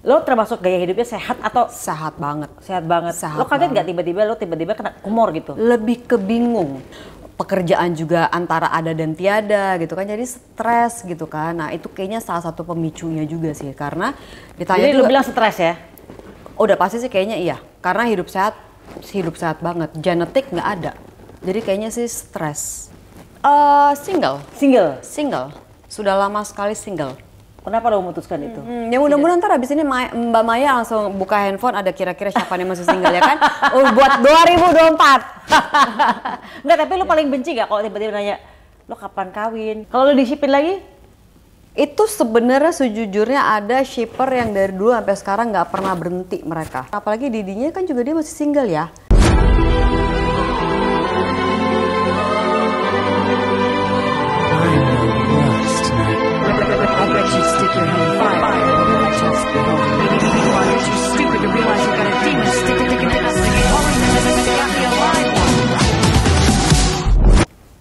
Lo termasuk gaya hidupnya sehat atau? Sehat banget. Sehat banget. Sehat Lo kaget banget. nggak tiba-tiba kena tumor gitu? Lebih ke bingung. Pekerjaan juga antara ada dan tiada gitu kan, jadi stres gitu kan. Nah itu kayaknya salah satu pemicunya juga sih, karena ditanya Jadi juga, lo bilang stres ya? udah pasti sih kayaknya iya, karena hidup sehat banget, genetik nggak ada, jadi kayaknya sih stres. Single, sudah lama sekali single. Kenapa lo memutuskan itu? Ya mudah-mudahan ntar abis ini Mbak Maya langsung buka handphone, ada kira-kira siapa nih masih single ya kan? Buat 2024. Enggak, tapi lo paling benci gak kalau tiba-tiba nanya, lo kapan kawin? Kalau lo disipin lagi? Itu sebenarnya sejujurnya ada shipper yang dari dulu sampai sekarang nggak pernah berhenti mereka. Apalagi Didinya kan juga dia masih single ya.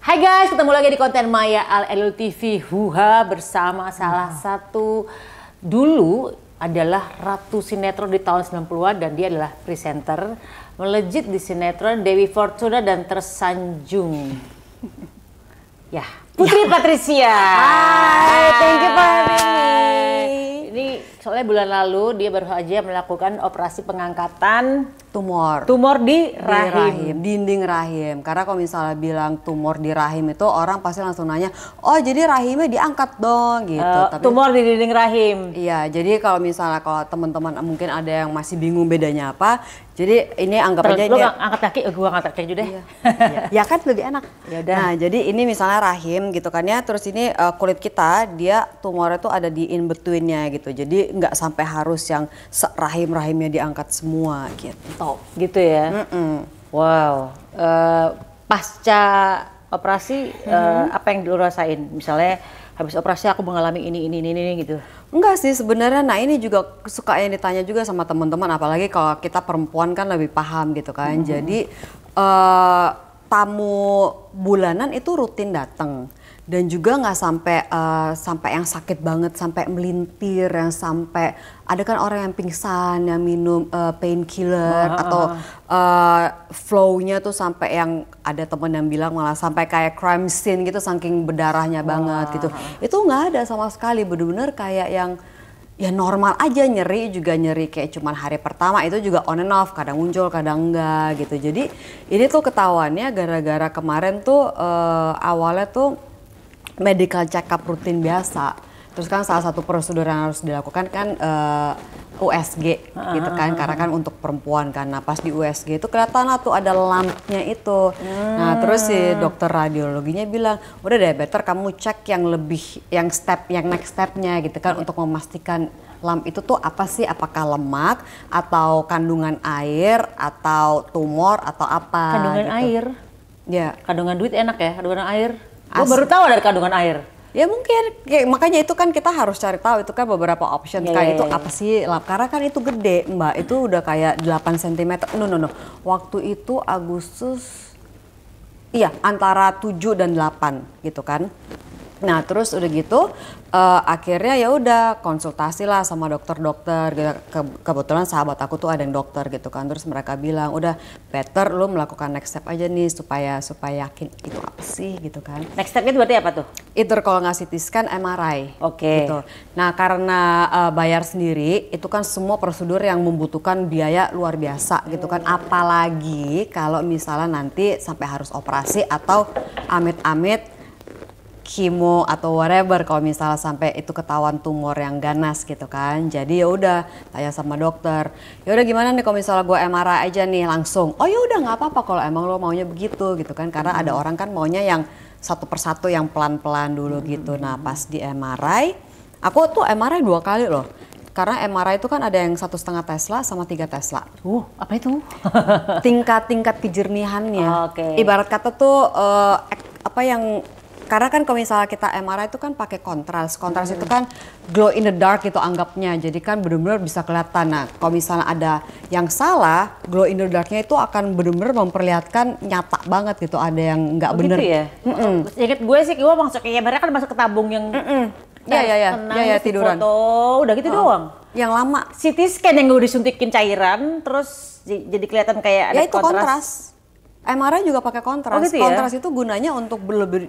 Hai guys, ketemu lagi di konten Maya Al Elul TV Huha bersama salah satu dulu adalah ratu sinetron di tahun 90-an dan dia adalah presenter melejit di sinetron Dewi Fortuna dan Tersanjung. Ya, Putri Patricia. Hai, thank you for having me. Ini soalnya bulan lalu dia baru aja melakukan operasi pengangkatan Tumor di rahim, dinding rahim. Karena kalau misalnya bilang tumor di rahim itu orang pasti langsung nanya, oh jadi rahimnya diangkat dong gitu. Tapi tumor di dinding rahim. Iya, jadi kalau misalnya kalau teman-teman mungkin ada yang masih bingung bedanya apa, jadi ini anggap aja Lu ini. angkat kaki, gua angkat kaki juga deh. Iya. Ya kan lebih enak. Yaudah. Nah, jadi ini misalnya rahim gitu kan ya, terus ini kulit kita dia tumornya tuh ada di in betweennya gitu. Jadi nggak sampai harus yang rahimnya diangkat semua gitu. Gitu ya. Wow. Pasca operasi apa yang lu rasain? Misalnya habis operasi aku mengalami ini gitu. Enggak sih sebenarnya. Nah ini juga suka yang ditanya juga sama teman-teman, apalagi kalau kita perempuan kan lebih paham gitu kan. Jadi tamu bulanan itu rutin datang. Dan juga nggak sampai yang sakit banget, sampai melintir, yang sampai ada kan orang yang pingsan, yang minum painkiller atau flow-nya tuh sampai yang ada temen yang bilang malah sampai kayak crime scene gitu, saking berdarahnya banget gitu. Itu nggak ada sama sekali, bener-bener kayak yang ya normal aja, nyeri juga nyeri kayak cuman hari pertama itu juga on and off, kadang muncul kadang enggak gitu. Jadi ini tuh ketahuannya gara-gara kemarin tuh awalnya tuh medical check up rutin biasa. Terus kan salah satu prosedur yang harus dilakukan kan USG gitu kan, karena kan untuk perempuan kan. Nah pas di USG itu kelihatan lah tuh ada lumpnya itu. Nah terus si dokter radiologinya bilang, udah deh better kamu cek yang lebih, yang next stepnya gitu kan, untuk memastikan lump itu tuh apa sih, apakah lemak atau kandungan air atau tumor atau apa. Kandungan gitu. air? Ya. Kandungan duit enak ya, kandungan air. Gue baru tahu ada kandungan air. Ya mungkin, makanya itu kan kita harus cari tahu, itu kan beberapa option kayak itu apa sih, karena kan itu gede Mbak, itu udah kayak 8 cm, no. Waktu itu Agustus, iya antara 7 dan 8 gitu kan. Nah terus udah gitu akhirnya ya udah konsultasi lah sama dokter-dokter. Kebetulan sahabat aku tuh ada yang dokter gitu kan. Terus mereka bilang udah better lu melakukan next step aja nih supaya yakin itu apa sih gitu kan. Next stepnya itu berarti apa tuh? Either kalau nggak CT scan MRI. Oke. Gitu. Nah karena bayar sendiri itu kan semua prosedur yang membutuhkan biaya luar biasa gitu kan. Apalagi kalau misalnya nanti sampai harus operasi atau amit-amit kimo atau whatever, kalau misalnya sampai itu ketahuan tumor yang ganas gitu kan. Jadi ya udah tanya sama dokter, ya udah gimana nih kalau misalnya gue MRI aja nih langsung. Oh ya udah nggak apa-apa kalau emang lo maunya begitu gitu kan, karena ada orang kan maunya yang satu persatu yang pelan-pelan dulu gitu. Nah pas di MRI, aku tuh MRI 2 kali loh. Karena MRI itu kan ada yang 1,5 Tesla sama 3 Tesla. Apa itu? Tingkat kejernihannya. Oke. Ibarat kata tuh apa yang, karena kan kalau misalnya kita MRI itu kan pakai kontras itu kan glow in the dark gitu anggapnya, jadi kan benar-benar bisa kelihatan. Nah kalau misalnya ada yang salah, glow in the darknya itu akan benar-benar memperlihatkan nyata banget gitu, ada yang nggak bener. Gitu ya? Ingat gue sih, gue masuk ke tabung yang Iya tiduran. Foto, udah gitu doang. Yang lama. CT scan yang udah disuntikin cairan, terus jadi kelihatan kayak ada Ya itu kontras. MRI juga pakai kontras. Oh, gitu ya? Kontras itu gunanya untuk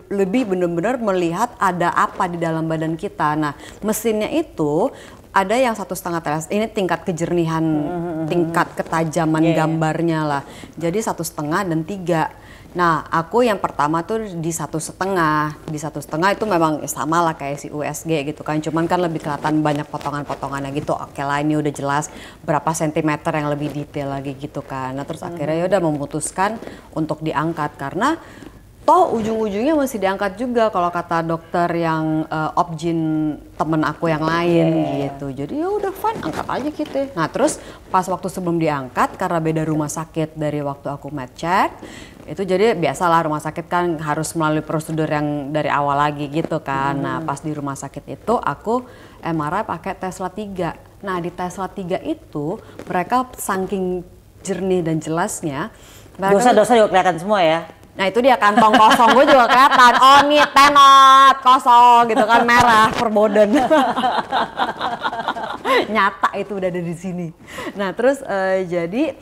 lebih benar-benar melihat ada apa di dalam badan kita. Nah, mesinnya itu ada yang 1,5 teles. Ini tingkat kejernihan, tingkat ketajaman gambarnya lah. Jadi 1,5 dan 3. Nah, aku yang pertama tuh di 1,5. Di 1,5 itu memang sama lah kayak si USG gitu kan. Cuman kan lebih kelihatan banyak potongan-potongannya gitu. Oke lah, ini udah jelas berapa sentimeter yang lebih detail lagi gitu kan. Nah, terus akhirnya ya udah memutuskan untuk diangkat karena toh ujung-ujungnya masih diangkat juga kalau kata dokter yang obgyn temen aku yang lain gitu. Jadi ya udah fine, angkat aja gitu. Nah terus pas waktu sebelum diangkat karena beda rumah sakit dari waktu aku med check, itu jadi biasalah rumah sakit kan harus melalui prosedur yang dari awal lagi gitu kan. Nah pas di rumah sakit itu aku MRI pakai Tesla 3. Nah di Tesla 3 itu mereka saking jernih dan jelasnya. Dosa-dosa juga kelihatan semua ya. Nah itu dia kantong kosong gue juga kelihatan. Oh nih tenot kosong gitu kan, merah perboden. Nyata itu udah ada di sini. Nah terus jadi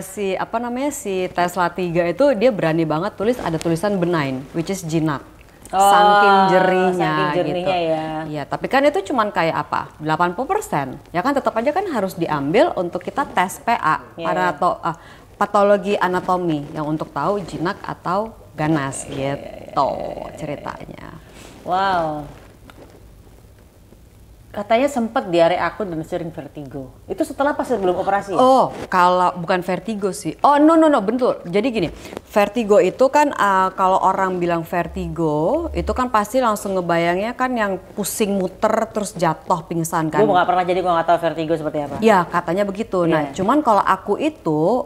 si Tesla 3 itu dia berani banget tulis ada tulisan benign, which is jinak. Saking jerninya gitu. Ya. Iya, tapi kan itu cuman kayak apa? 80%. Ya kan tetap aja kan harus diambil untuk kita tes PA patologi anatomi yang untuk tahu jinak atau ganas gitu ceritanya. Wow. Katanya sempet diare akut dan sering vertigo. Itu setelah pas sebelum operasi? Oh, kalau bukan vertigo sih. Oh, no, betul. Jadi gini, vertigo itu kan kalau orang bilang vertigo, itu kan pasti langsung ngebayangnya kan yang pusing muter terus jatuh pingsan kan. Gue nggak pernah, jadi gue nggak tahu vertigo seperti apa. Ya, katanya begitu. Nah, cuman kalau aku itu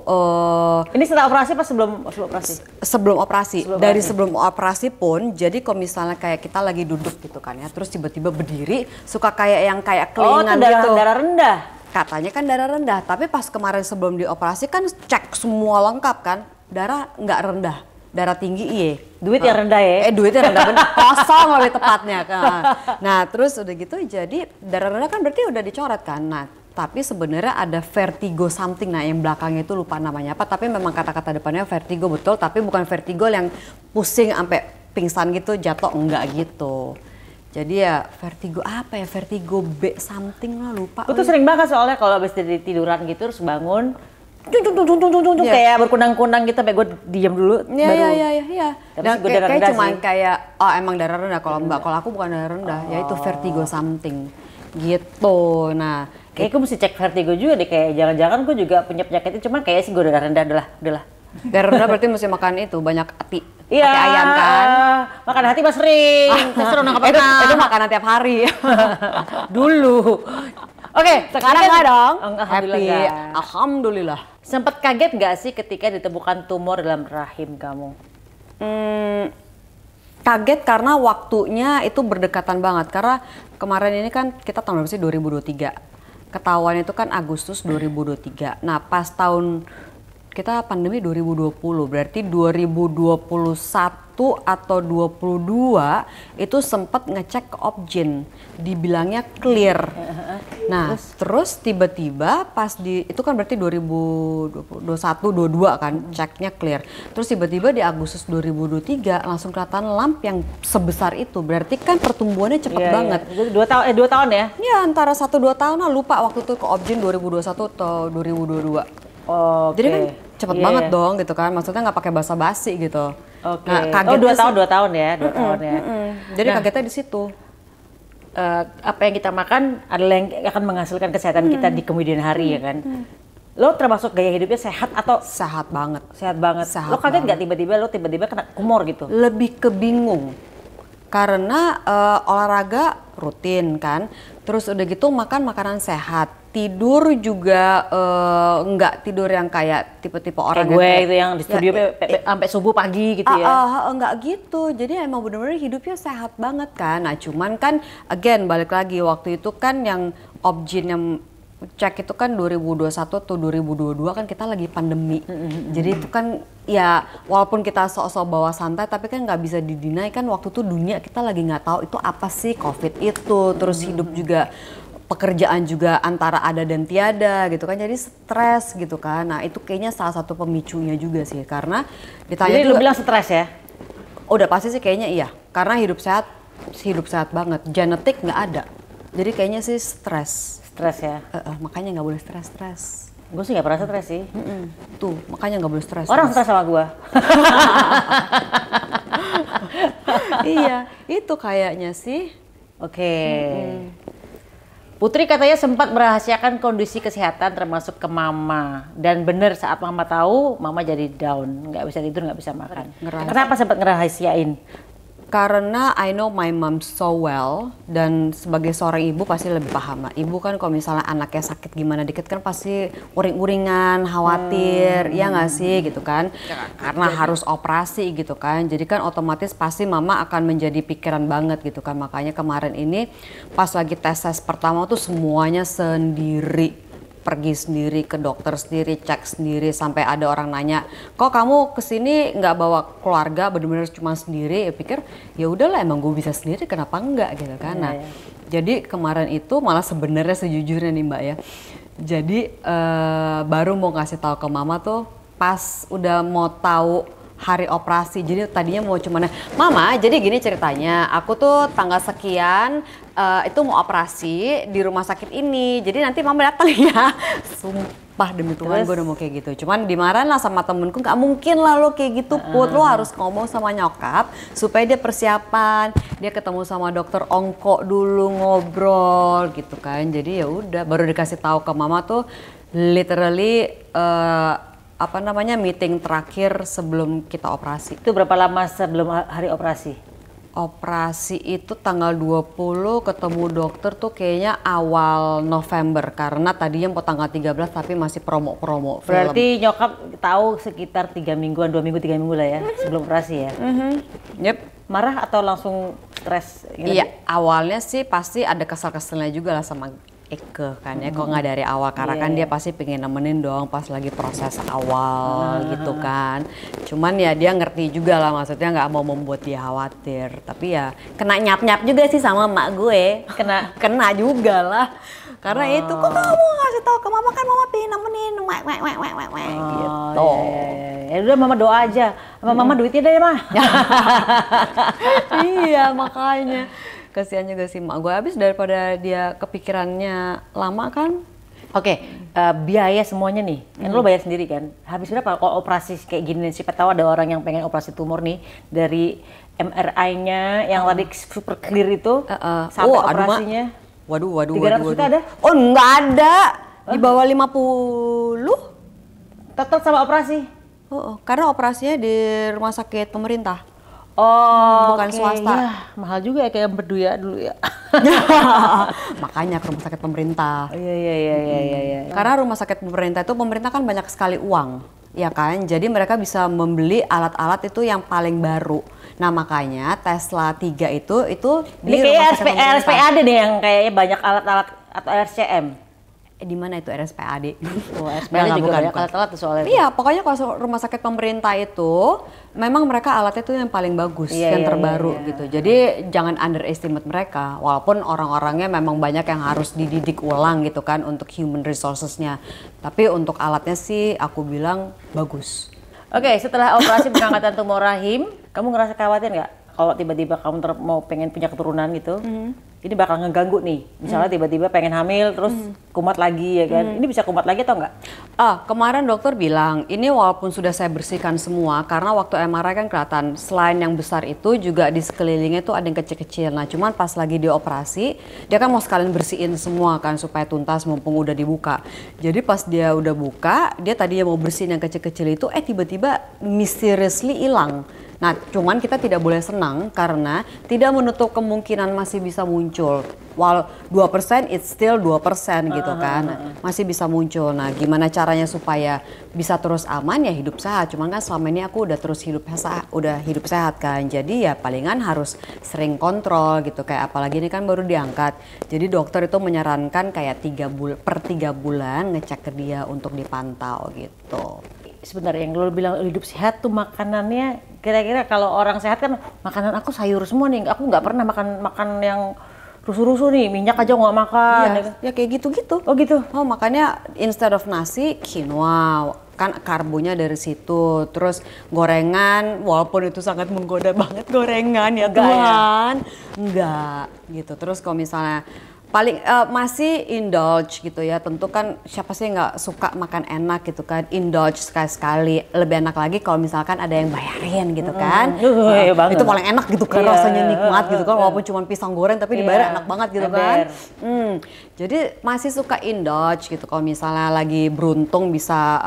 ini setelah operasi pas sebelum operasi? Sebelum operasi. Dari sebelum operasi pun, jadi kalau misalnya kayak kita lagi duduk gitu kan ya, terus tiba-tiba berdiri, suka kayak yang kayak kelingan gitu. Darah rendah? Katanya kan darah rendah, tapi pas kemarin sebelum dioperasi kan cek semua lengkap kan, darah nggak rendah, darah tinggi iye. Duit yang rendah ya? Duit yang rendah bener, kosong lebih tepatnya kan. Nah terus udah gitu jadi darah rendah kan berarti udah dicoret kan. Nah tapi sebenarnya ada vertigo something, nah yang belakangnya itu lupa namanya apa, tapi memang kata-kata depannya vertigo betul, tapi bukan vertigo yang pusing sampai pingsan gitu, jatuh enggak gitu. Jadi ya vertigo apa ya, vertigo B something lah lupa. Gue tuh sering banget soalnya kalau habis dari tiduran gitu terus bangun, kayak berkunang-kunang gitu sampai gue diam dulu. Iya. Dan kayak cuma kayak emang darah rendah, kalau enggak, kalau aku bukan darah rendah, ya itu vertigo something gitu. Nah, kayak gue mesti cek vertigo juga deh, kayak jangan-jangan gue juga punya penyakit itu, cuman kayak sih gue darah rendah, udahlah. Darah rendah berarti mesti makan itu banyak hati. Iya, hati ayam kan. Makan hati mas sering. Seru nangkap itu makanan tiap hari. Dulu. Oke, sekarang nggak dong? Happy. Alhamdulillah. Sempet kaget nggak sih ketika ditemukan tumor dalam rahim kamu? Kaget karena waktunya itu berdekatan banget. Karena kemarin ini kan kita tahun berapa sih, 2023. Ketahuan itu kan Agustus 2023. Nah pas tahun kita pandemi 2020, berarti 2021 atau 22 itu sempat ngecek ke obgyn, dibilangnya clear. Nah, terus tiba-tiba pas itu kan berarti 2021 22 kan ceknya clear. Terus tiba-tiba di Agustus 2023 langsung kelihatan lump yang sebesar itu. Berarti kan pertumbuhannya cepet banget. 2 tahun ya? Iya, antara 1-2 tahun lah, lupa waktu itu ke obgyn 2021 atau 2022. Jadi kan cepet banget dong gitu kan, maksudnya nggak pakai basa-basi gitu. Nah, kagetnya 2 tahun ya. Jadi kagetnya di situ. Apa yang kita makan adalah yang akan menghasilkan kesehatan kita di kemudian hari ya kan. Lo termasuk gaya hidupnya sehat atau? Sehat banget. Lo kaget nggak tiba-tiba kena tumor gitu? Lebih kebingung. Karena olahraga rutin kan, terus udah gitu makan makanan sehat, tidur juga nggak tidur yang kayak tipe-tipe orang kayak gue itu yang di studio sampai subuh pagi gitu ya. Nggak gitu, jadi emang bener-bener hidupnya sehat banget kan. Nah cuman kan again balik lagi waktu itu kan yang obgyn yang cek itu kan 2021 atau 2022 kan kita lagi pandemi. Jadi itu kan ya walaupun kita sok-sok bawa santai tapi kan nggak bisa didinai kan waktu itu dunia kita lagi nggak tahu itu apa sih COVID itu. Terus hidup juga pekerjaan juga antara ada dan tiada gitu kan, jadi stres gitu kan. Nah itu kayaknya salah satu pemicunya juga sih, karena ditanya Jadi juga, lu bilang stres ya? udah pasti sih kayaknya iya, karena hidup sehat banget, genetik nggak ada, jadi kayaknya sih stres. Stres ya? Makanya nggak boleh stres. Gue sih nggak pernah stres sih. Tuh makanya nggak boleh stres. Orang stres sama gue. Iya itu kayaknya sih. Oke. Putri katanya sempat merahasiakan kondisi kesehatan termasuk ke mama, dan bener saat mama tahu, mama jadi down, nggak bisa tidur, nggak bisa makan. Kenapa sempat ngerahasiain? Karena I know my mom so well, dan sebagai seorang ibu pasti lebih paham lah. Ibu kan kalau misalnya anaknya sakit gimana dikit kan pasti uring-uringan, khawatir, ya nggak sih gitu kan? Karena harus operasi gitu kan, jadi kan otomatis pasti mama akan menjadi pikiran banget gitu kan. Makanya kemarin ini pas lagi tes pertama tuh semuanya sendiri. Pergi sendiri, ke dokter sendiri, cek sendiri, sampai ada orang nanya, kok kamu kesini nggak bawa keluarga, bener-bener cuma sendiri? Ya pikir ya udahlah, emang gue bisa sendiri, kenapa enggak gitu kan. Nah jadi kemarin itu malah sebenarnya sejujurnya nih Mbak ya, jadi baru mau ngasih tahu ke mama tuh pas udah mau tahu hari operasi. Jadi tadinya mau cuman, mama jadi gini ceritanya, aku tuh tanggal sekian itu mau operasi di rumah sakit ini, jadi nanti mama datang ya. Sumpah demi Tuhan gue udah mau kayak gitu, cuman dimarahin lah sama temenku, nggak mungkin lah lo kayak gitu Put, lo harus ngomong sama nyokap supaya dia persiapan, dia ketemu sama dokter ongko dulu, ngobrol gitu kan. Jadi ya udah baru dikasih tahu ke mama tuh literally meeting terakhir sebelum kita operasi. Itu berapa lama sebelum hari operasi? Operasi itu tanggal 20, ketemu dokter tuh kayaknya awal November, karena tadinya mau tanggal 13 tapi masih promo-promo film. Berarti nyokap tahu sekitar 3 mingguan, 2 minggu, 3 minggu lah ya sebelum operasi ya? Yep. Marah atau langsung stres? Iya, awalnya sih pasti ada kesal-kesalnya juga lah sama Eke kan ya, kok nggak dari awal, karena kan dia pasti pengen nemenin dong pas lagi proses awal gitu kan. Cuman ya dia ngerti juga lah, maksudnya nggak mau membuat dia khawatir, tapi ya kena nyap-nyap juga sih sama emak gue, kena juga lah. Karena itu, kok kamu ngasih tahu ke mama, kan mama pengen nemenin, gitu. Ya udah mama doa aja, mama duitnya deh mah. Iya makanya. Kasihan juga sih mak gue, habis daripada dia kepikirannya lama kan. Oke, biaya semuanya nih, kan lo bayar sendiri kan? Habis berapa kalau operasi kayak gini? Siapa tahu ada orang yang pengen operasi tumor nih, dari MRI-nya yang tadi super clear itu sampai operasinya. Waduh. 300 juta ada? Oh enggak ada, di bawah 50. Total sama operasi? Karena operasinya di rumah sakit pemerintah. Oh, bukan swasta. Ya, mahal juga ya kayak Empedu ya dulu ya. Makanya ke rumah sakit pemerintah. Iya. Karena rumah sakit pemerintah itu, pemerintah kan banyak sekali uang, ya kan. Jadi mereka bisa membeli alat-alat itu yang paling baru. Nah makanya Tesla 3 itu ini kayak RSPAD deh yang kayaknya banyak alat-alat, atau RCM. Di mana itu RSPAD? Oh, RSPAD juga banyak alat-alat soalnya. Iya, pokoknya kalau rumah sakit pemerintah itu memang mereka alatnya itu yang paling bagus, yang terbaru gitu. Jadi jangan underestimate mereka, walaupun orang-orangnya memang banyak yang harus dididik ulang gitu kan untuk human resources-nya. Tapi untuk alatnya sih aku bilang bagus. Oke, setelah operasi pengangkatan tumor rahim, kamu ngerasa khawatir nggak kalau tiba-tiba kamu mau pengen punya keturunan gitu? Ini bakal ngeganggu nih, misalnya tiba-tiba pengen hamil terus kumat lagi ya kan? Ini bisa kumat lagi atau enggak? Kemarin dokter bilang ini walaupun sudah saya bersihkan semua, karena waktu MRI kan kelihatan selain yang besar itu juga di sekelilingnya itu ada yang kecil-kecil. Nah cuman pas lagi dioperasi dia kan mau sekalian bersihin semua kan supaya tuntas mumpung udah dibuka. Jadi pas dia udah buka, dia tadinya mau bersihin yang kecil-kecil itu tiba-tiba mysteriously hilang. Nah, cuman kita tidak boleh senang karena tidak menutup kemungkinan masih bisa muncul. While 2% it's still 2% gitu kan. Masih bisa muncul. Nah, gimana caranya supaya bisa terus aman? Ya hidup sehat. Cuman kan selama ini aku udah terus hidup sehat kan. Jadi ya palingan harus sering kontrol gitu, kayak apalagi ini kan baru diangkat. Jadi dokter itu menyarankan kayak 3 bulan ngecek ke dia untuk dipantau gitu. Sebenarnya yang lo bilang hidup sehat tuh makanannya, kira-kira kalau orang sehat kan makanan aku sayur semua nih, aku nggak pernah makan yang rusuh-rusuh nih, minyak aja nggak makan. Ya kayak gitu-gitu. Oh gitu. Oh makanya instead of nasi quinoa, kan karbonya dari situ. Terus gorengan, walaupun itu sangat menggoda banget gorengan ya Tuhan. Enggak gitu. Terus kalau misalnya paling masih indulge gitu ya, tentu kan siapa sih nggak suka makan enak gitu kan, indulge sekali-sekali. Lebih enak lagi kalau misalkan ada yang bayarin gitu kan. Itu paling enak gitu kan, rasanya nikmat gitu kan, walaupun cuma pisang goreng tapi dibayar enak banget gitu kan. Jadi masih suka indulge gitu kalau misalnya lagi beruntung bisa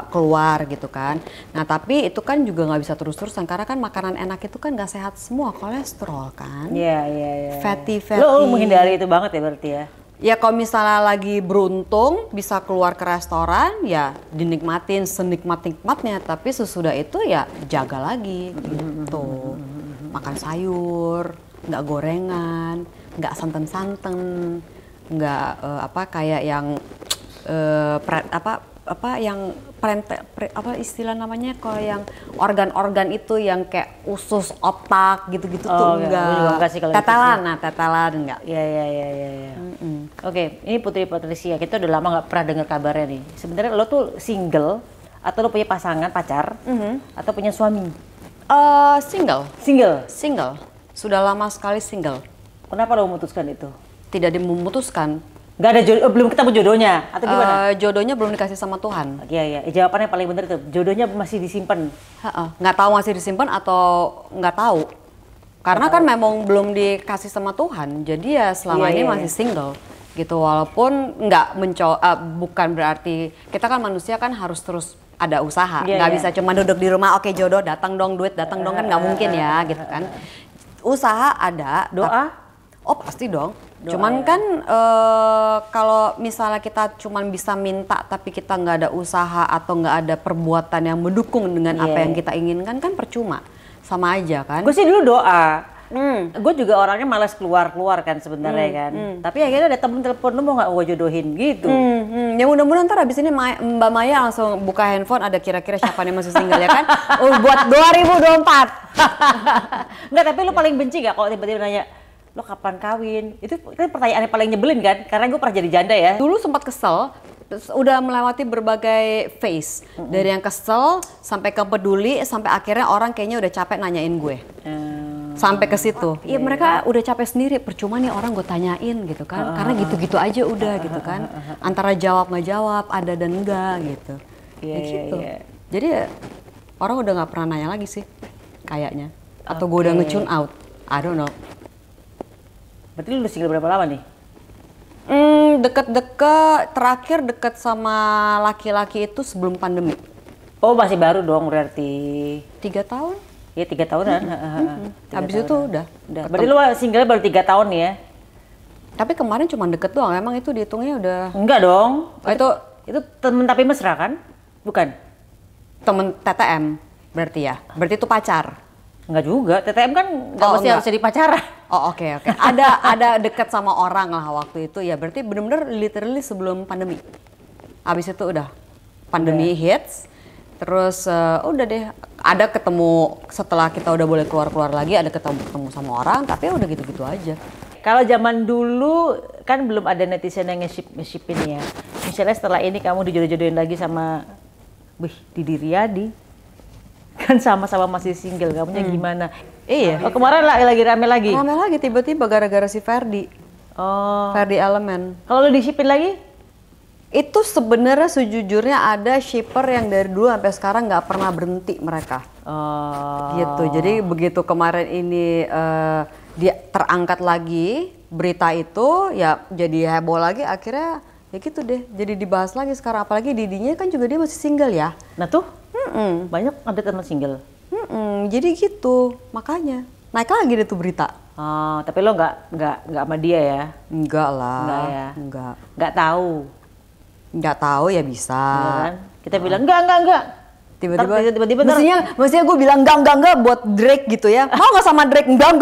keluar gitu kan. Nah tapi itu kan juga nggak bisa terus-terusan karena kan makanan enak itu kan nggak sehat semua, kolesterol kan. Iya. Fatty. Lo menghindari itu banget ya berarti ya? Ya kalau misalnya lagi beruntung bisa keluar ke restoran ya dinikmatin senikmat-nikmatnya, tapi sesudah itu ya jaga lagi gitu. Makan sayur, nggak gorengan, nggak santan-santan, nggak kayak yang apa istilah namanya, kalau yang organ-organ itu yang kayak usus, otak gitu-gitu tuh enggak. Tetelan enggak. Iya. Oke, ini Putri Patricia, kita udah lama nggak pernah dengar kabarnya nih. Sebenarnya lo tuh single atau lo punya pasangan, pacar, atau punya suami? Single. Sudah lama sekali single. Kenapa lo memutuskan itu? Tidak memutuskan. Nggak ada belum ketemu jodohnya atau gimana? Jodohnya belum dikasih sama Tuhan. Iya. Jawabannya paling benar itu, jodohnya masih disimpan. Nggak tahu masih disimpan atau nggak tahu. Karena kan memang belum dikasih sama Tuhan, jadi ya selama ini masih single gitu. Walaupun bukan berarti kita kan manusia kan harus terus ada usaha, nggak bisa cuma duduk di rumah, oke jodoh datang dong, duit datang dong, kan nggak mungkin ya gitu kan. Usaha ada, doa? Oh pasti dong. Cuman kan kalau misalnya kita cuman bisa minta tapi kita nggak ada usaha atau nggak ada perbuatan yang mendukung dengan apa yang kita inginkan, kan percuma, sama aja kan. Gue sih dulu doa. Gue juga orangnya malas keluar kan sebenarnya kan. Tapi akhirnya ada temen telepon, lu mau nggak gue jodohin gitu. Ya mudah-mudahan ntar abis ini Mbak Maya langsung buka handphone, ada kira-kira siapa nih masih single ya kan. Buat 2024. Enggak, tapi lu paling benci gak kalau tiba-tiba nanya, lo kapan kawin? Itu kan pertanyaan yang paling nyebelin kan? Karena gue pernah jadi janda ya. Dulu sempat kesel, udah melewati berbagai phase. Dari yang kesel, sampai ke peduli, sampai akhirnya orang kayaknya udah capek nanyain gue. Sampai ke situ. Iya mereka udah capek sendiri, percuma nih orang gue tanyain gitu kan. Karena gitu-gitu aja udah gitu kan. Antara jawab nggak jawab, ada dan enggak gitu. Gitu. Jadi orang udah nggak pernah nanya lagi sih, kayaknya. Atau gue udah nge-tune out, I don't know. Berarti lu udah single berapa lama nih? Terakhir deket sama laki-laki itu sebelum pandemi. Oh masih baru dong berarti. 3 tahun? Iya 3 tahunan. Habis itu udah. Berarti lu single baru 3 tahun nih ya? Tapi kemarin cuma deket doang, emang itu dihitungnya udah. Enggak dong. Itu temen tapi mesra kan? Bukan? Temen TTM berarti ya? Berarti itu pacar? Enggak juga, TTM kan nggak mesti harus jadi pacaran. Oh oke. Ada deket sama orang lah waktu itu ya, berarti bener-bener literally sebelum pandemi. Abis itu udah pandemi hits, terus udah deh ada ketemu setelah kita udah boleh keluar lagi, ada ketemu sama orang, tapi udah gitu-gitu aja. Kalau zaman dulu kan belum ada netizen yang nge-shipin ya. Misalnya setelah ini kamu dijodoh-jodohin lagi sama Didi Riyadi. Kan sama-sama masih single, kamunya gimana? Iya. Oh, kemarin lagi rame lagi? Rame lagi tiba-tiba gara-gara si Ferdi. Oh. Ferdi Element. Kalau lu di-shipin lagi? Itu sebenarnya sejujurnya ada shipper yang dari dulu sampai sekarang nggak pernah berhenti mereka. Oh. Gitu. Jadi begitu kemarin ini dia terangkat lagi berita itu, ya jadi heboh lagi, akhirnya ya gitu deh. Jadi dibahas lagi sekarang, apalagi Didinya kan juga dia masih single ya. Nah tuh. Banyak ada teman single. Jadi gitu, makanya naik lagi deh tuh berita. Oh, tapi lo nggak sama dia ya? Enggak lah. Enggak ya? Nggak tahu. Nggak tahu ya bisa. Ya kan? Kita bilang enggak. Tiba-tiba mestinya gue bilang enggak buat Drake gitu ya. Mau nggak sama Drake? Enggak.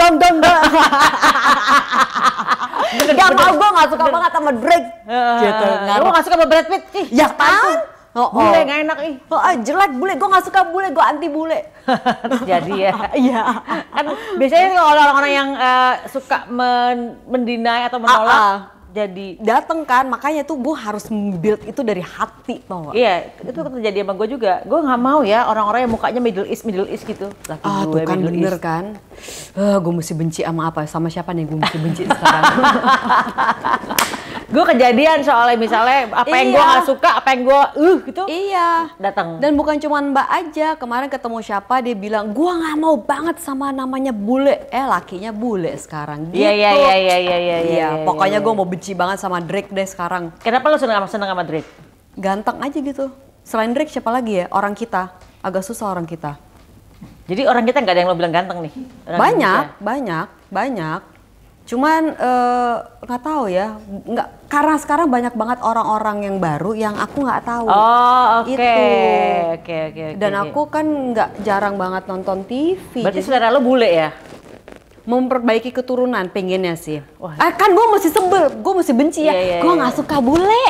Gak mau, gue nggak suka banget sama Drake. Gitu. Lo nggak suka sama Brad Pitt? Ya kan? Bule nggak enak ih. Jelek bule, gue nggak suka bule, gue anti bule. Jadi ya. Iya. Kan biasanya kalau orang-orang yang suka mendinai atau menolak jadi dateng kan, makanya tuh gue harus build itu dari hati, tau gak? Iya, itu terjadi sama gue juga. Gue nggak mau ya orang-orang yang mukanya Middle East gitu. Laki gue tuh kan Middle bener East. kan. Gue mesti benci sama apa? Sama siapa nih gue mesti benci sekarang? Gue kejadian soalnya misalnya apa yang gue nggak suka, apa yang gue gitu. Iya. Datang. Dan bukan cuma Mbak aja. Kemarin ketemu siapa dia bilang, gue nggak mau banget sama namanya bule. Lakinya bule sekarang. Gitu. Iya. Pokoknya gue mau benci banget sama Drake deh sekarang. Kenapa lo seneng sama Drake? Ganteng aja gitu. Selain Drake siapa lagi ya? Orang kita. Agak susah orang kita. Jadi orang kita nggak ada yang lo bilang ganteng nih? Banyak. Cuman nggak tahu ya. Karena sekarang banyak banget orang-orang yang baru yang aku nggak tahu. Oh, oke. Dan aku kan nggak jarang banget nonton TV. Berarti selera lo bule ya? Memperbaiki keturunan pengennya sih. Kan gue mesti sebel, gue mesti benci ya. Gue nggak suka bule.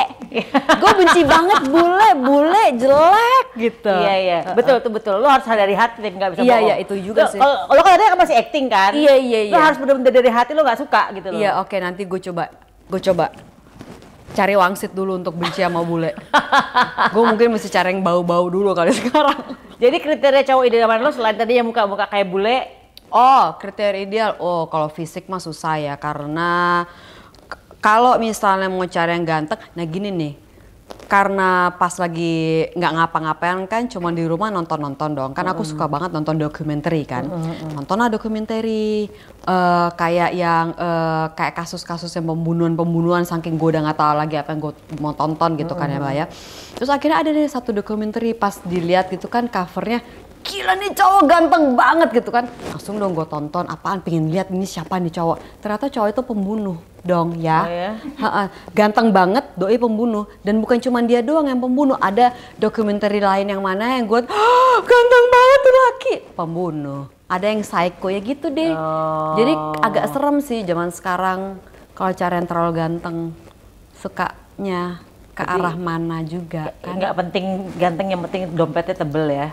Gue benci banget bule jelek gitu. Iya. Betul. Lo harus dari hati, nggak bisa bohong. Iya, itu juga sih. Lo kan tadi masih acting kan? Iya. Lo harus benar-benar dari hati lo nggak suka gitu loh. Iya, oke, nanti gue coba cari wangsit dulu untuk benci sama bule. Gue mungkin mesti cari yang bau-bau dulu kali sekarang. Jadi kriteria cowok idaman lo selain tadi yang muka-muka kayak bule? Kriteria ideal. Kalau fisik mah susah ya, karena kalau misalnya mau cari yang ganteng, nah gini nih, karena pas lagi nggak ngapa-ngapain kan, cuma di rumah nonton dong. Kan aku suka banget nonton dokumenter kan. Nontonlah dokumenter kayak yang kayak kasus-kasus yang pembunuhan saking gue udah nggak tahu lagi apa yang gue mau tonton gitu kan ya Mbak ya. Terus akhirnya ada deh satu dokumenter pas dilihat gitu kan covernya, gila nih cowok ganteng banget gitu kan. Langsung dong gue tonton, apaan, pengen lihat ini siapa nih cowok. Ternyata cowok itu pembunuh dong ya. Ganteng banget, doi pembunuh. Dan bukan cuma dia doang yang pembunuh, ada dokumenter lain yang mana yang gue ganteng banget tuh laki, pembunuh. Ada yang psycho ya gitu deh. Jadi agak serem sih zaman sekarang kalau cari yang terlalu ganteng. Sukanya ke arah mana juga kan. Nggak penting ganteng, yang penting dompetnya tebel ya.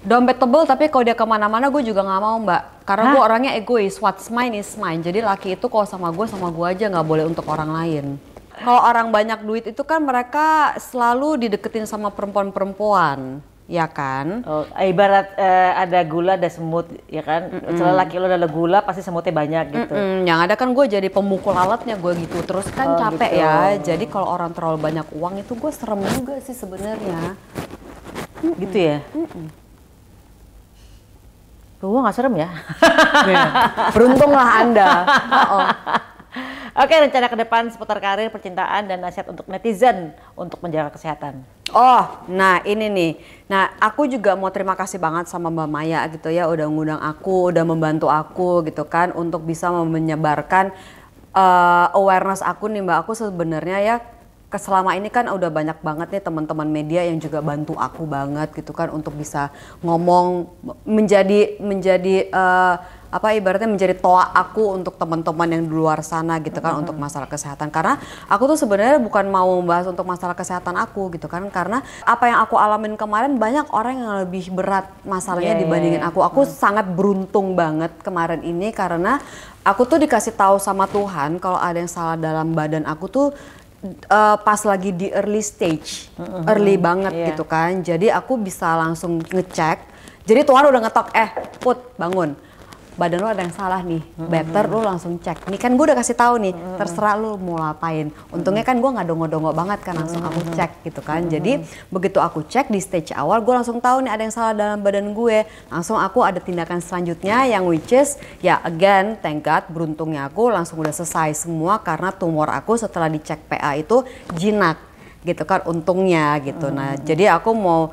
Dompet tebel, tapi kalau dia kemana-mana gue juga nggak mau Mbak. Karena gue orangnya egois, what's mine is mine. Jadi laki itu kalau sama gue aja, nggak boleh untuk orang lain. Kalau orang banyak duit itu kan mereka selalu dideketin sama perempuan-perempuan, ya kan? Ibarat ada gula, ada semut, ya kan? Setelah laki lo ada gula, pasti semutnya banyak gitu. Yang ada kan gue jadi pemukul alatnya gue gitu. Terus kan capek gitu ya. Jadi kalau orang terlalu banyak uang itu gue serem juga sih sebenarnya. Gitu ya? Gue gak serem ya. Beruntunglah Anda. Oke, rencana ke depan seputar karir, percintaan, dan nasihat untuk netizen untuk menjaga kesehatan. Nah ini nih. Nah aku juga mau terima kasih banget sama Mbak Maya gitu ya, udah ngundang aku, udah membantu aku gitu kan untuk bisa menyebarkan awareness aku nih Mbak. Aku sebenarnya ya selama ini kan udah banyak banget nih teman-teman media yang juga bantu aku banget gitu kan untuk bisa ngomong, menjadi ibaratnya menjadi toa aku untuk teman-teman yang di luar sana gitu kan untuk masalah kesehatan. Karena aku tuh sebenarnya bukan mau membahas untuk masalah kesehatan aku gitu kan, karena apa yang aku alamin kemarin banyak orang yang lebih berat masalahnya dibandingin aku. Aku sangat beruntung banget kemarin ini karena aku tuh dikasih tahu sama Tuhan kalau ada yang salah dalam badan aku tuh pas lagi di early stage, early banget gitu kan. Jadi aku bisa langsung ngecek. Jadi Tuhan udah ngetok, Put bangun, badan lo ada yang salah nih, better lo langsung cek. Nih kan gue udah kasih tahu nih, terserah lo mau ngapain. Untungnya kan gue nggak dongo-dongo banget kan, langsung aku cek gitu kan. Jadi begitu aku cek di stage awal, gue langsung tahu nih ada yang salah dalam badan gue. Langsung aku ada tindakan selanjutnya yang which is ya again, thank God, beruntungnya aku langsung udah selesai semua karena tumor aku setelah dicek PA itu jinak gitu kan, untungnya gitu. Nah jadi aku mau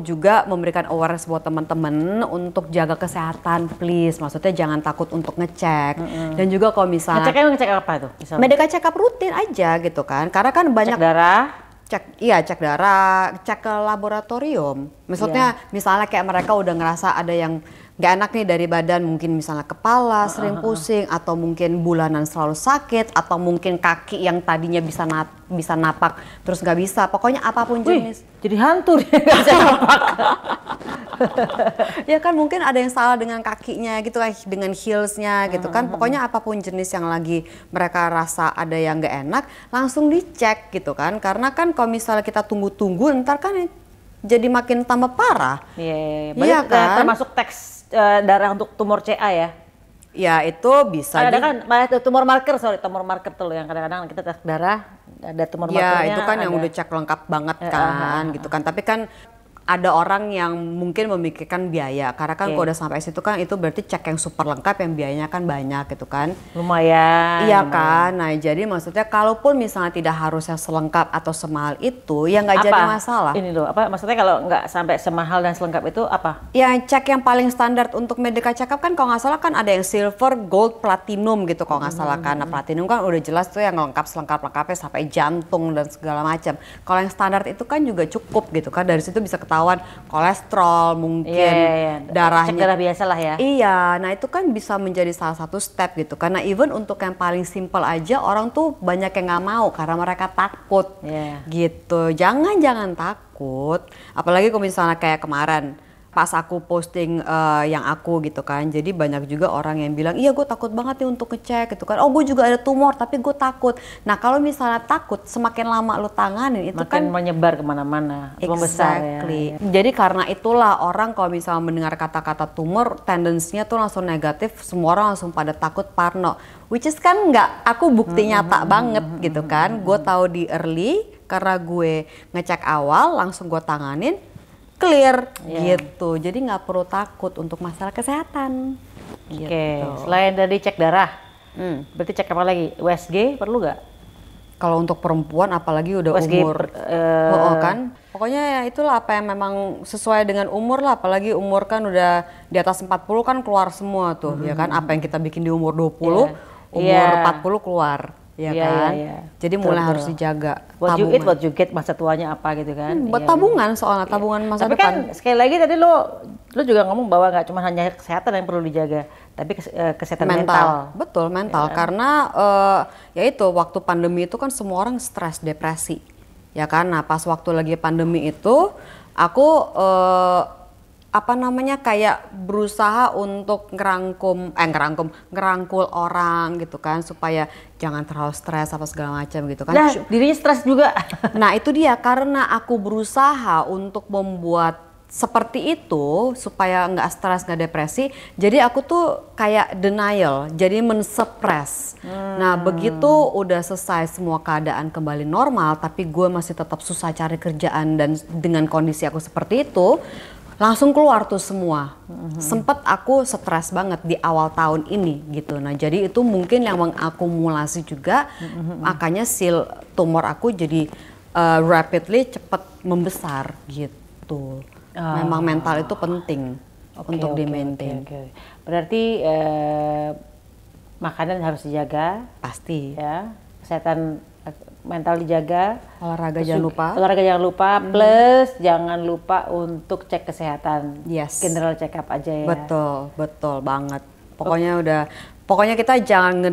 juga memberikan awareness buat teman-teman untuk jaga kesehatan, please. Maksudnya jangan takut untuk ngecek. Dan juga kalau misalnya ngecek apa tuh? Misalnya? Medical check up rutin aja gitu kan. Karena kan banyak cek darah. Cek darah, cek ke laboratorium. Maksudnya misalnya kayak mereka udah ngerasa ada yang nggak enak nih dari badan, mungkin misalnya kepala sering pusing, atau mungkin bulanan selalu sakit, atau mungkin kaki yang tadinya bisa napak terus nggak bisa, pokoknya apapun jenis. Jadi hantu dia nggak bisa napak. Ya kan mungkin ada yang salah dengan kakinya gitu, dengan heelsnya gitu kan, pokoknya apapun jenis yang lagi mereka rasa ada yang nggak enak, langsung dicek gitu kan, karena kan kalau misalnya kita tunggu-tunggu ntar kan jadi makin tambah parah. Iya kan? Termasuk teks darah untuk tumor CA ya? Ya itu bisa. Ada kan tumor marker tuh yang kadang-kadang kita tes darah ada tumor markernya. Ya itu kan yang udah cek lengkap banget kan gitu kan. Tapi kan ada orang yang mungkin memikirkan biaya, karena kan kalau udah sampai situ kan itu berarti cek yang super lengkap yang biayanya kan banyak gitu kan. Lumayan. Iya kan, nah jadi maksudnya kalaupun misalnya tidak harus yang selengkap atau semahal itu, ya nggak jadi masalah. Ini loh, apa maksudnya kalau nggak sampai semahal dan selengkap itu apa? Yang cek yang paling standar untuk medical check up kan kalau nggak salah kan ada yang silver, gold, platinum gitu kalau nggak salah kan. Nah platinum kan udah jelas tuh yang lengkap selengkap-lengkapnya sampai jantung dan segala macam. Kalau yang standar itu kan juga cukup gitu kan, dari situ bisa ketahuan kolesterol, mungkin darahnya. Cek darah biasa lah ya. Iya, nah itu kan bisa menjadi salah satu step gitu. Karena even untuk yang paling simple aja orang tuh banyak yang nggak mau karena mereka takut gitu. Jangan takut. Apalagi kalau misalnya kayak kemarin pas aku posting yang aku gitu kan, jadi banyak juga orang yang bilang, iya gue takut banget nih untuk ngecek gitu kan, oh gue juga ada tumor tapi gue takut. Nah kalau misalnya takut, semakin lama lu tanganin itu makin kan menyebar kemana-mana, membesar ya. Jadi karena itulah orang kalau misalnya mendengar kata-kata tumor, tendensinya tuh langsung negatif, semua orang langsung pada takut, parno, which is kan nggak, aku bukti nyata banget gitu kan, gue tahu di early karena gue ngecek awal, langsung gue tanganin, clear gitu, jadi nggak perlu takut untuk masalah kesehatan. Oke, selain dari cek darah, berarti cek apa lagi? USG perlu nggak? Kalau untuk perempuan apalagi udah USG umur, kan, pokoknya ya itulah apa yang memang sesuai dengan umur lah, apalagi umur kan udah di atas 40 kan keluar semua tuh, ya kan, apa yang kita bikin di umur 20, umur 40 keluar. Ya kan, jadi mulai harus dijaga. What you eat, what you get, masa tuanya apa gitu kan? Buat tabungan soalnya, tabungan masa tapi depan. Kan sekali lagi tadi lo juga ngomong bahwa nggak cuma hanya kesehatan yang perlu dijaga, tapi kesehatan mental. Betul, mental. Ya, karena ya itu waktu pandemi itu kan semua orang stres, depresi, ya kan. Nah pas waktu lagi pandemi itu aku kayak berusaha untuk ngerangkul orang gitu kan, supaya jangan terlalu stres apa segala macam gitu kan. Nah, dirinya stres juga. Nah itu dia, karena aku berusaha untuk membuat seperti itu supaya nggak stres, nggak depresi, jadi aku tuh kayak denial, jadi mensuppress. Nah begitu udah selesai semua keadaan kembali normal, tapi gue masih tetap susah cari kerjaan dan dengan kondisi aku seperti itu, langsung keluar tuh semua. Sempet aku stres banget di awal tahun ini gitu. Nah jadi itu mungkin yang mengakumulasi juga, makanya tumor aku jadi rapidly cepet membesar gitu. Memang mental itu penting untuk di-maintain. Berarti makanan harus dijaga. Pasti. Ya, kesehatan mental dijaga, olahraga jangan lupa, plus jangan lupa untuk cek kesehatan, general check up aja ya. Betul banget. Pokoknya kita jangan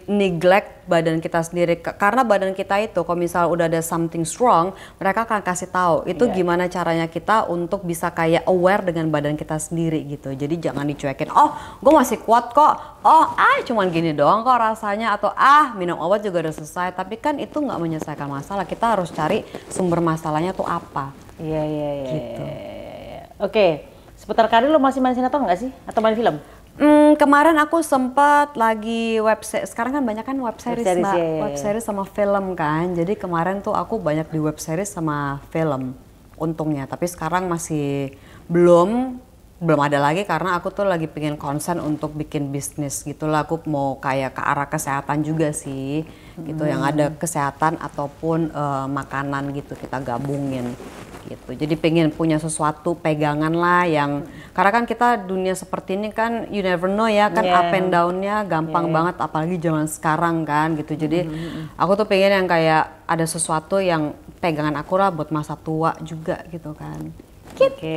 neglect badan kita sendiri, karena badan kita itu kalau misal udah ada something wrong, mereka akan kasih tahu itu gimana caranya kita untuk bisa kayak aware dengan badan kita sendiri gitu. Jadi jangan dicuekin, oh gue masih kuat kok, cuman gini doang kok rasanya, atau minum obat juga udah selesai. Tapi kan itu nggak menyelesaikan masalah, kita harus cari sumber masalahnya tuh apa. Iya. Gitu. Oke, seputar karir lo masih main sinetron nggak sih, atau main film? Kemarin aku sempat lagi web series, sekarang kan banyak kan web series web series sama film kan. Jadi kemarin tuh aku banyak di web series sama film untungnya, tapi sekarang masih belum ada lagi karena aku tuh lagi pengen konsen untuk bikin bisnis gitu lah. Aku mau kayak ke arah kesehatan juga sih gitu, yang ada kesehatan ataupun makanan gitu kita gabungin gitu. Jadi pengen punya sesuatu pegangan lah yang, karena kan kita dunia seperti ini kan you never know ya kan, up and down-nya gampang banget, apalagi zaman sekarang kan gitu. Jadi aku tuh pengen yang kayak ada sesuatu yang pegangan aku lah buat masa tua juga gitu kan. Gitu.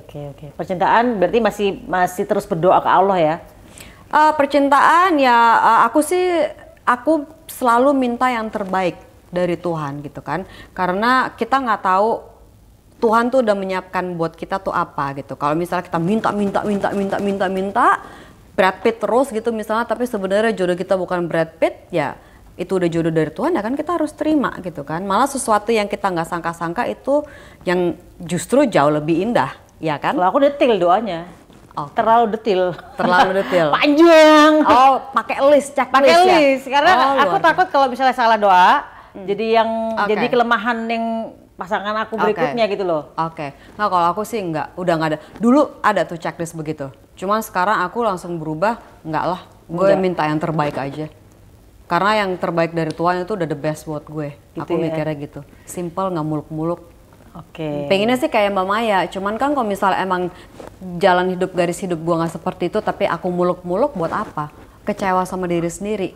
Oke. Percintaan berarti masih terus berdoa ke Allah ya? Percintaan ya aku selalu minta yang terbaik dari Tuhan gitu kan. Karena kita nggak tahu Tuhan tuh udah menyiapkan buat kita tuh apa gitu. Kalau misalnya kita minta Brad Pitt terus gitu misalnya, tapi sebenarnya jodoh kita bukan Brad Pitt, ya itu udah jodoh dari Tuhan ya kan, kita harus terima gitu kan. Malah sesuatu yang kita nggak sangka-sangka itu yang justru jauh lebih indah, ya kan? Kalau aku detail doanya. Okay. Terlalu detail. Panjang. Oh, pakai list, checklist ya? Pakai list, karena aku takut kalau misalnya salah doa, jadi kelemahan yang pasangan aku berikutnya gitu loh. Oke. Nah kalau aku sih udah nggak ada. Dulu ada tuh checklist begitu. Cuman sekarang aku langsung berubah, enggak lah. Gue minta yang terbaik aja. Karena yang terbaik dari Tuhan itu udah the best buat gue. Gitu aku mikirnya gitu. Simple, nggak muluk-muluk. Oke. Pengennya sih kayak Mbak Maya. Cuman kan kalau misalnya emang garis hidup gue nggak seperti itu, tapi aku muluk-muluk buat apa? Kecewa sama diri sendiri.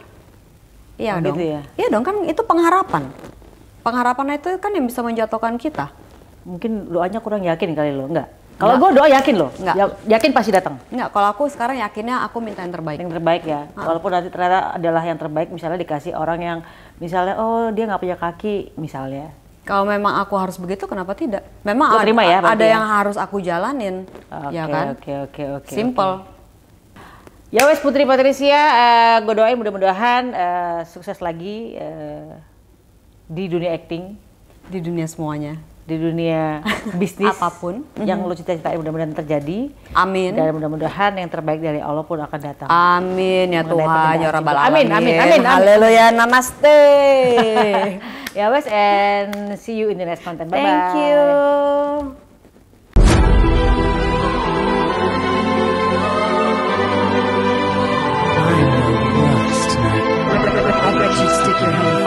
Iya dong. Gitu ya? Iya dong, kan itu pengharapan. Pengharapan itu kan yang bisa menjatuhkan kita. Mungkin doanya kurang yakin kali lo, enggak? Kalau gue doa yakin loh, yakin pasti datang. Enggak, kalau aku sekarang yakinnya aku minta yang terbaik. Yang terbaik ya, walaupun nanti ternyata adalah yang terbaik, misalnya dikasih orang yang misalnya, oh dia nggak punya kaki misalnya. Kalau memang aku harus begitu, kenapa tidak? Memang terima ya, ada yang harus aku jalanin, ya kan? Oke. Simple. Ya wes Putri Patricia, gue doain mudah-mudahan sukses lagi di dunia acting, di dunia semuanya, di dunia bisnis, apapun yang lo cita-citain mudah-mudahan terjadi. Amin. Dan mudah-mudahan yang terbaik dari Allah pun akan datang. Amin ya Tuhan, ya Rabbal Alamin. Amin. Haleluya, namaste. Ya wes, and see you in the next content. Bye-bye. Thank you. I bet you stick your head